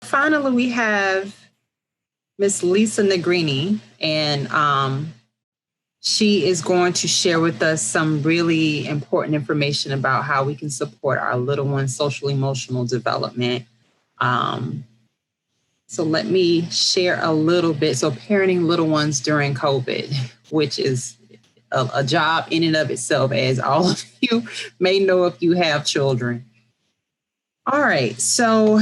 Finally, we have Miss Lisa Negrini, and she is going to share with us some really important information about how we can support our little one's social emotional development. So let me share a little bit. So parenting little ones during COVID, which is a job in and of itself, as all of you may know if you have children. All right, so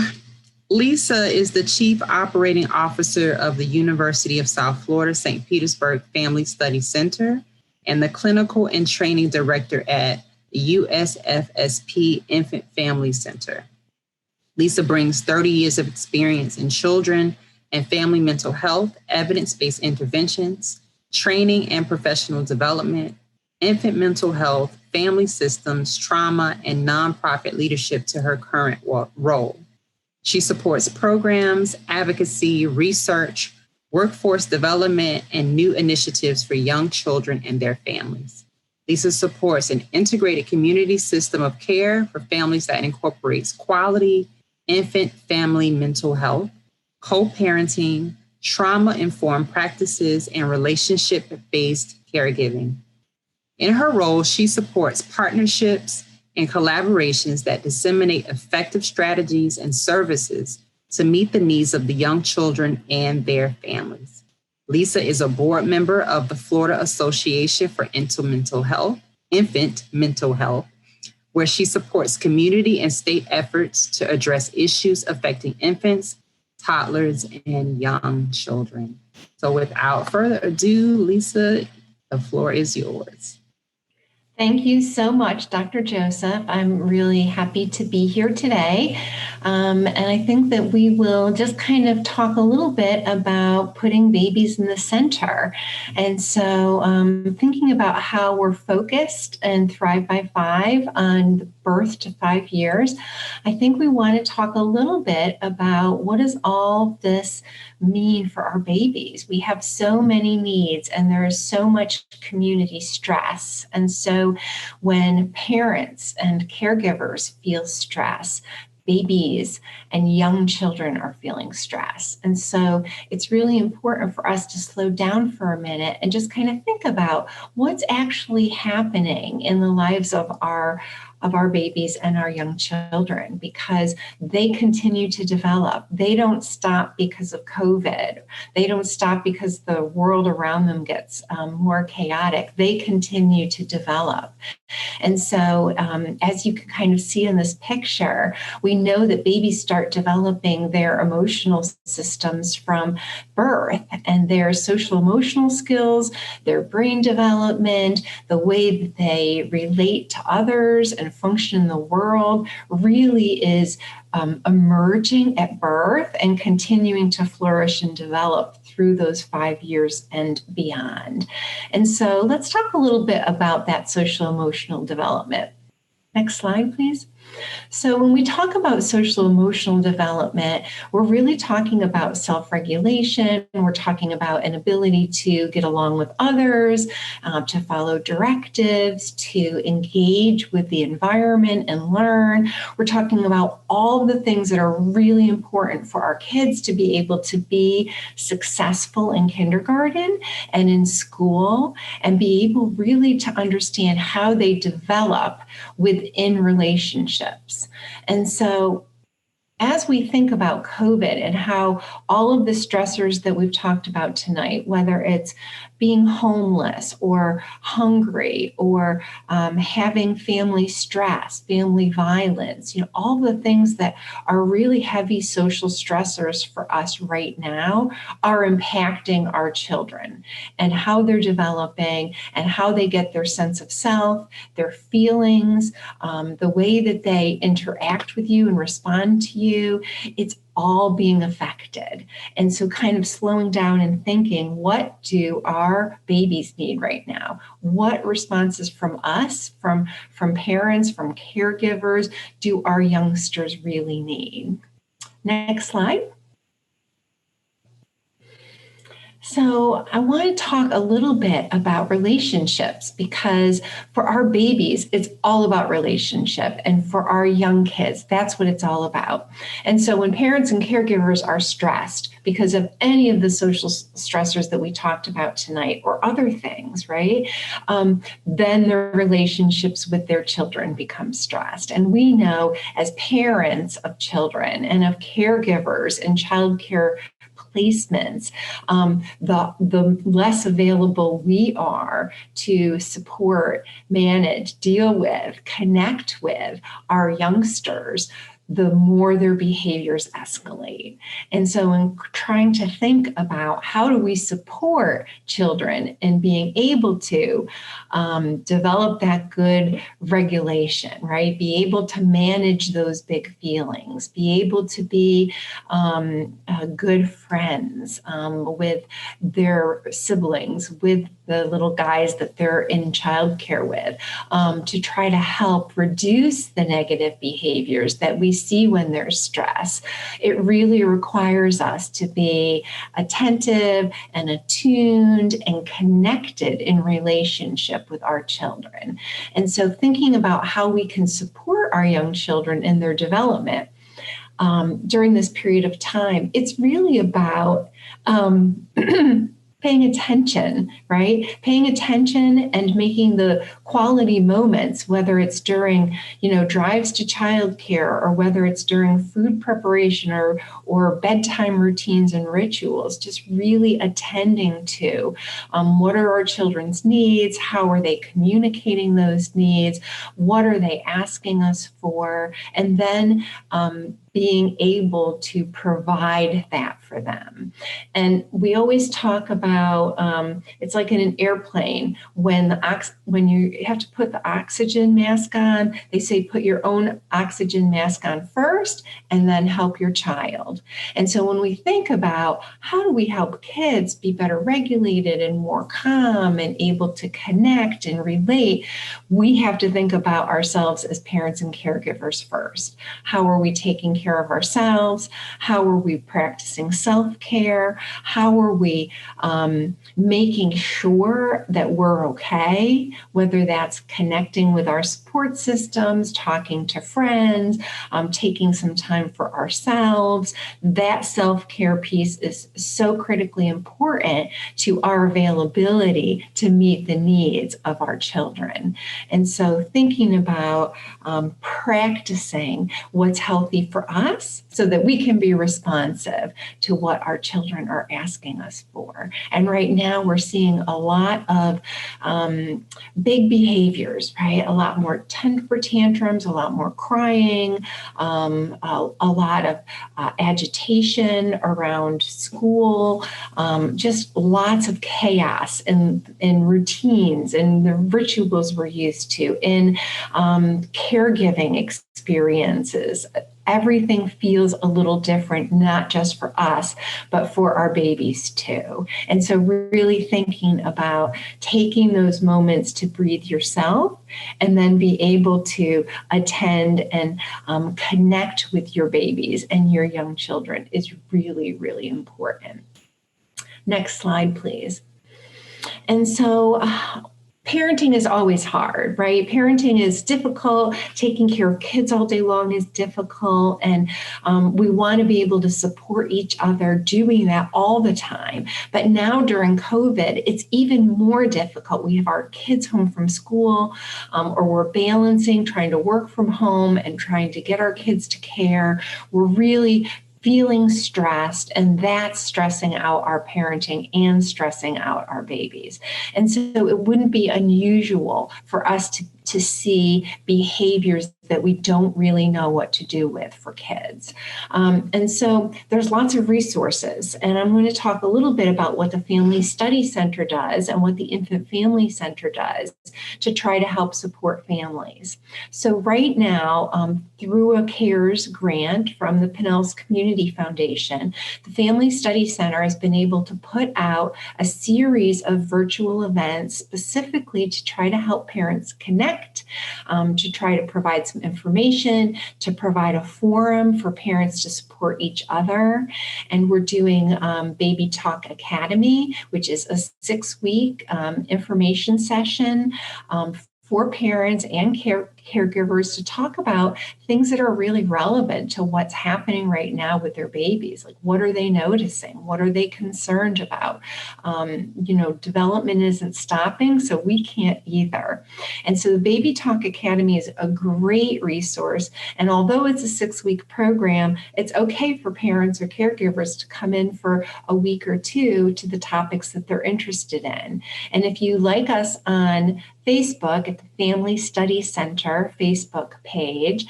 Lisa is the Chief Operating Officer of the University of South Florida, St. Petersburg Family Study Center, and the Clinical and Training Director at the USFSP Infant Family Center. Lisa brings 30 years of experience in children and family mental health, evidence-based interventions, training and professional development, infant mental health, family systems, trauma, and nonprofit leadership to her current role. She supports programs, advocacy, research, workforce development, and new initiatives for young children and their families. Lisa supports an integrated community system of care for families that incorporates quality infant family mental health, co-parenting, trauma-informed practices, and relationship-based caregiving. In her role, she supports partnerships and collaborations that disseminate effective strategies and services to meet the needs of the young children and their families. Lisa is a board member of the Florida Association for Infant Mental Health, where she supports community and state efforts to address issues affecting infants, toddlers, and young children. So without further ado, Lisa, the floor is yours. Thank you so much, Dr. Joseph. I'm really happy to be here today. And I think that we will just kind of talk a little bit about putting babies in the center. And so thinking about how we're focused in Thrive by 5 on birth to 5 years, I think we want to talk a little bit about what does all this mean for our babies. We have so many needs and there is so much community stress. And so when parents and caregivers feel stress, babies and young children are feeling stress. And so it's really important for us to slow down for a minute and just kind of think about what's actually happening in the lives of our babies and our young children, because they continue to develop. They don't stop because of COVID. They don't stop because the world around them gets more chaotic. They continue to develop. And so as you can kind of see in this picture, we know that babies start developing their emotional systems from birth, and their social emotional skills, their brain development, the way that they relate to others and function in the world really is emerging at birth and continuing to flourish and develop through those 5 years and beyond. And so let's talk a little bit about that social emotional development. Next slide, please. So when we talk about social emotional development, we're really talking about self-regulation. We're talking about an ability to get along with others, to follow directives, to engage with the environment and learn. We're talking about all the things that are really important for our kids to be able to be successful in kindergarten and in school, and be able really to understand how they develop within relationships. And so as we think about COVID and how all of the stressors that we've talked about tonight, whether it's being homeless or hungry or having family stress, family violence, all the things that are really heavy social stressors for us right now are impacting our children and how they're developing and how they get their sense of self, their feelings, the way that they interact with you and respond to you. It's all being affected. And so kind of slowing down and thinking, what do our babies need right now? What responses from us, from parents, from caregivers, do our youngsters really need? Next slide. So I want to talk a little bit about relationships because for our babies, it's all about relationship. And for our young kids, that's what it's all about. And so when parents and caregivers are stressed because of any of the social stressors that we talked about tonight or other things, right? Then their relationships with their children become stressed. And we know as parents of children and of caregivers and child care placements, the less available we are to support, manage, deal with, connect with our youngsters, the more their behaviors escalate. And so in trying to think about how do we support children in being able to develop that good regulation, right? Be able to manage those big feelings, be able to be good friends with their siblings, with the little guys that they're in childcare with, to try to help reduce the negative behaviors that we see when there's stress. It really requires us to be attentive and attuned and connected in relationship with our children. And so thinking about how we can support our young children in their development during this period of time, it's really about paying attention, right? Paying attention and making the quality moments, whether it's during, drives to childcare or whether it's during food preparation or bedtime routines and rituals, just really attending to what are our children's needs, how are they communicating those needs, what are they asking us for, and then being able to provide that for them. And we always talk about it's like in an airplane when you have to put the oxygen mask on, they say put your own oxygen mask on first and then help your child. And so when we think about how do we help kids be better regulated and more calm and able to connect and relate, we have to think about ourselves as parents and caregivers first. How are we taking care of ourselves? How are we practicing self-care? How are we making sure that we're okay, whether that's connecting with our support systems, talking to friends, taking some time for ourselves. That self-care piece is so critically important to our availability to meet the needs of our children. And so thinking about practicing what's healthy for us so that we can be responsive to what our children are asking us for. And right now we're seeing a lot of big behaviors, right? A lot more temper tantrums, a lot more crying, a lot of agitation around school, just lots of chaos in routines and the rituals we're used to, in caregiving experiences. Everything feels a little different, not just for us, but for our babies too. And so really thinking about taking those moments to breathe yourself and then be able to attend and connect with your babies and your young children is really, really important. Next slide, please. And so parenting is always hard, right? Parenting is difficult. Taking care of kids all day long is difficult. And we want to be able to support each other doing that all the time. But now during COVID, it's even more difficult. We have our kids home from school, or we're balancing, trying to work from home and trying to get our kids to care. We're really feeling stressed, and that's stressing out our parenting and stressing out our babies. And so it wouldn't be unusual for us to see behaviors that we don't really know what to do with for kids. And so there's lots of resources, and I'm going to talk a little bit about what the Family Study Center does and what the Infant Family Center does to try to help support families. So right now, through a CARES grant from the Pinellas Community Foundation, the Family Study Center has been able to put out a series of virtual events specifically to try to help parents connect connect, to try to provide some information, to provide a forum for parents to support each other. And we're doing Baby Talk Academy, which is a 6-week information session for parents and caregivers to talk about things that are really relevant to what's happening right now with their babies. Like, what are they noticing? What are they concerned about? Development isn't stopping, so we can't either. And so the Baby Talk Academy is a great resource. And although it's a 6-week program, it's okay for parents or caregivers to come in for a week or two to the topics that they're interested in. And if you like us on Facebook at the Family Study Center Facebook page,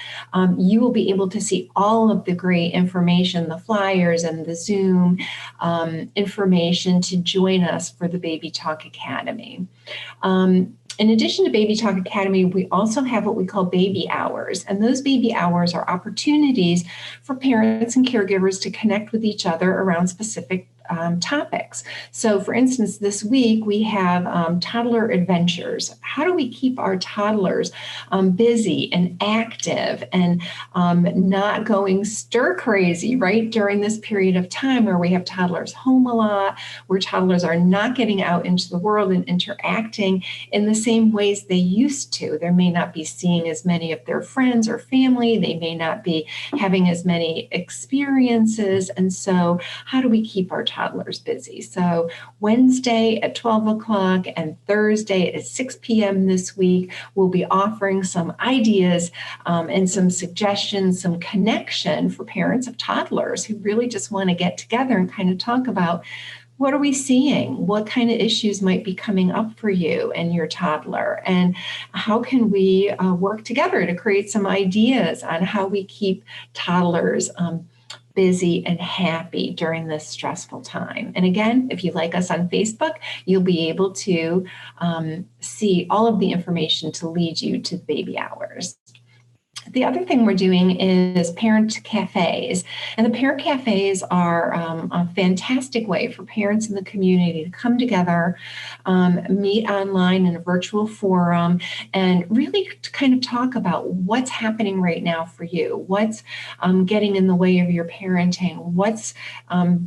you will be able to see all of the great information, the flyers and the Zoom information to join us for the Baby Talk Academy. In addition to Baby Talk Academy, we also have what we call baby hours. And those baby hours are opportunities for parents and caregivers to connect with each other around specific topics. So for instance, this week we have toddler adventures. How do we keep our toddlers busy and active and not going stir crazy, right, during this period of time where we have toddlers home a lot, where toddlers are not getting out into the world and interacting in the same ways they used to. They may not be seeing as many of their friends or family. They may not be having as many experiences. And so how do we keep our toddlers busy? So Wednesday at 12 o'clock and Thursday at 6 p.m. this week, we'll be offering some ideas and some suggestions, some connection for parents of toddlers who really just want to get together and kind of talk about, what are we seeing? What kind of issues might be coming up for you and your toddler? And how can we work together to create some ideas on how we keep toddlers busy and happy during this stressful time? And again, if you like us on Facebook, you'll be able to see all of the information to lead you to the baby hours. The other thing we're doing is parent cafes. And the parent cafes are a fantastic way for parents in the community to come together, meet online in a virtual forum, and really to kind of talk about what's happening right now for you, what's getting in the way of your parenting, what's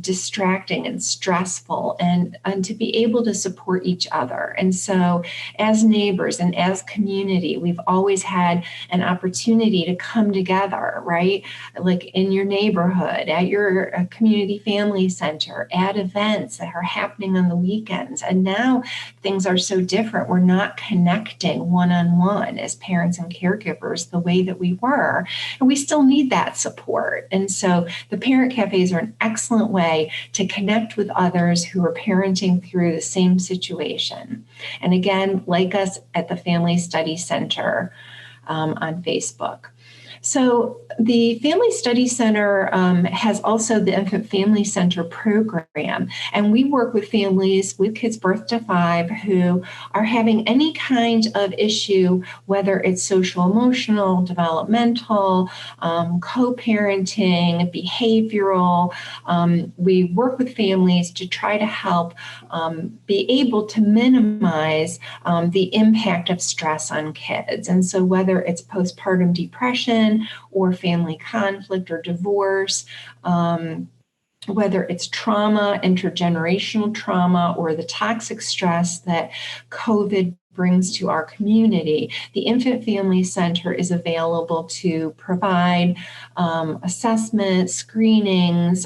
distracting and stressful, and to be able to support each other. And so as neighbors and as community, we've always had an opportunity to come together, right? Like in your neighborhood, at your community family center, at events that are happening on the weekends. And now things are so different. We're not connecting one-on-one as parents and caregivers the way that we were. And we still need that support. And so the parent cafes are an excellent way to connect with others who are parenting through the same situation. And again, like us at the Family Study Center on Facebook. So the Family Study Center has also the Infant Family Center program, and we work with families with kids birth to 5 who are having any kind of issue, whether it's social, emotional, developmental, co-parenting, behavioral. We work with families to try to help be able to minimize the impact of stress on kids. And so whether it's postpartum depression or family conflict or divorce, whether it's trauma, intergenerational trauma, or the toxic stress that COVID brings to our community, the Infant Family Center is available to provide assessment, screenings,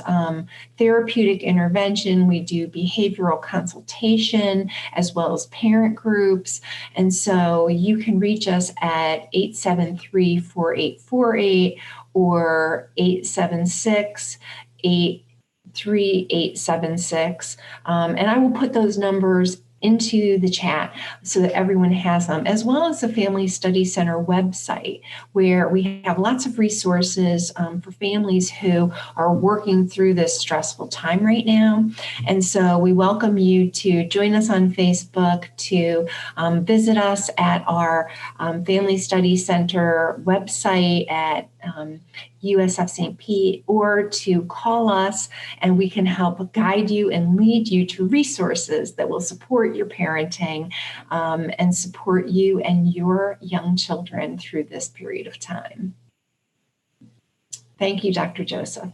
therapeutic intervention. We do behavioral consultation as well as parent groups. And so you can reach us at 873-4848 or 876-83876. And I will put those numbers into the chat so that everyone has them, as well as the Family Study Center website, where we have lots of resources for families who are working through this stressful time right now. And so we welcome you to join us on Facebook, to visit us at our Family Study Center website at USF St. Pete, or to call us, and we can help guide you and lead you to resources that will support your parenting and support you and your young children through this period of time. Thank you, Dr. Joseph.